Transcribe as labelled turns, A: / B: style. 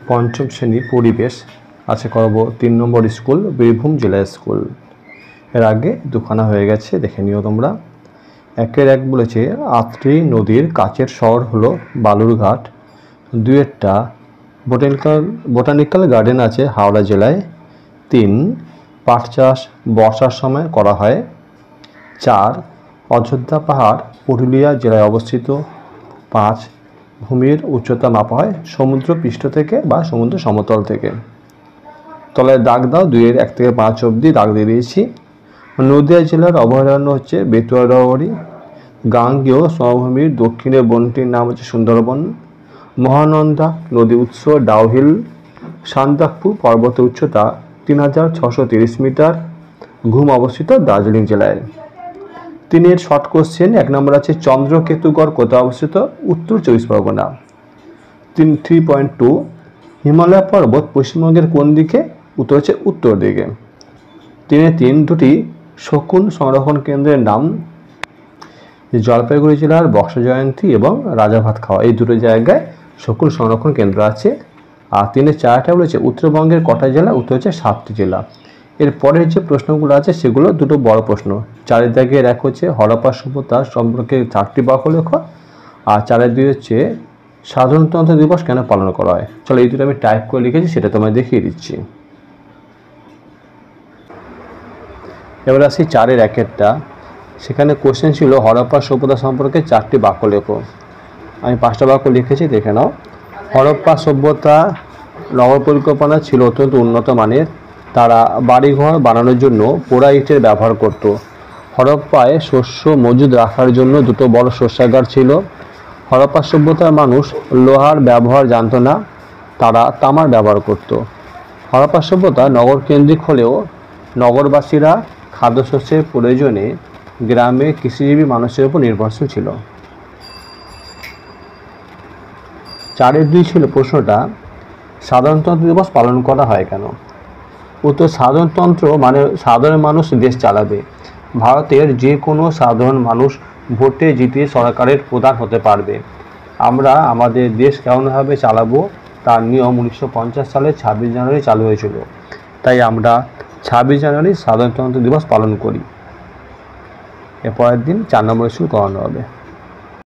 A: পঞ্চম শ্রেণী পরিবেশ আছে করাবো 3 নম্বর স্কুল বীরভূম জেলা স্কুল। এর আগে দুখানা হয়ে গেছে, দেখে নিও তোমরা। 1-1 বলেছে আত্রি নদীর কাছের শহর হলো বালুরঘাট। 2-টা বোটানিক্যাল গার্ডেন আছে হাওড়া জেলায়। 3 পাট চাষ বর্ষার সময় করা হয়। 4 অযোধ্যা পাহাড় পুরুলিয়া জেলায় অবস্থিত। 5 ভূমির উচ্চতা মাপা হয় সমুদ্র পৃষ্ঠ থেকে বা সমুদ্র সমতল থেকে। তলায় দাগ দাও, 2-1 থেকে 5 অবধি দাগ দিয়ে দিয়েছি। নদিয়া জেলার অভয়ারণ্য হচ্ছে বেতুয়া ডবরী। গাঙ্গেয় সমভূমির দক্ষিণে বনটির নাম হচ্ছে সুন্দরবন। মহানন্দা নদী উৎস ডাউহিল। সান্দাকফু পর্বতের উচ্চতা 3630 মিটার। ঘুম অবস্থিত দার্জিলিং জেলায়। 3 শর্ট কোশ্চেন। 1 নম্বর আছে চন্দ্রকেতুগড় কোথায় অবস্থিত? উত্তর 24 পরগনা। 3.2 হিমালয় পর্বত পশ্চিমবঙ্গের কোন দিকে? উত্তর হচ্ছে উত্তর দিকে। 3 দুটি শকুন সংরক্ষণ কেন্দ্রের নাম জলপাইগুড়ি জেলার বক্সা জয়ন্তী এবং রাজাভাতখাওয়া, এই দুটো জায়গায় শকুন সংরক্ষণ কেন্দ্র আছে। আর 4টা বলেছে উত্তরবঙ্গের কটা জেলা? উত্তর হচ্ছে 7টি জেলা। এর পরের যে প্রশ্নগুলো আছে সেগুলো দুটো বড় প্রশ্ন। 4 দাগের 1 হচ্ছে হরপ্পা সভ্যতা সম্পর্কে 4টি বাক্য লেখো। আর 4-2 হচ্ছে সাধারণতন্ত্র দিবস কেন পালন করা হয়। চলো এই দুটো আমি টাইপ করে লিখেছি, সেটা তোমায় দেখিয়ে দিচ্ছি। এবার আসি 4-1-টা। সেখানে কোশ্চেন ছিল হরপ্পা সভ্যতা সম্পর্কে 4টি বাক্য লেখো। আমি 5টা বাক্য লিখেছি, দেখে নাও। হরপ্পা সভ্যতা নগর পরিকল্পনা ছিল অত্যন্ত উন্নত মানের। তারা বাড়িঘর বানানোর জন্য পোড়া ইটের ব্যবহার করত। হরপ্পায় শস্য মজুদ রাখার জন্য 2টো বড় শস্যাগার ছিল। হরপ্পা সভ্যতার মানুষ লোহার ব্যবহার জানত না, তারা তামার ব্যবহার করত। হরপ্পা সভ্যতা নগর কেন্দ্রিক হলেও নগরবাসীরা খাদ্যশস্যের প্রয়োজনে গ্রামে কৃষিজীবী মানুষের উপর নির্ভরশীল ছিল। 4-2 ছিল প্রশ্নটা সাধারণতন্ত্র দিবস পালন করা হয় কেন। উত্তর সাধারণতন্ত্র মানে সাধারণ মানুষ দেশ চালাবে। ভারতের যে কোনো সাধারণ মানুষ ভোটে জিতে সরকারের প্রধান হতে পারবে। আমরা আমাদের দেশ কেমনভাবে চালাবো তার নিয়ম 1950 সালে 26 জানুয়ারি চালু হয়েছিল। তাই আমরা 26 জানুয়ারি সাধারণতন্ত্র দিবস পালন করি। এরপরের দিন 4 নম্বর স্কুল করানো হবে।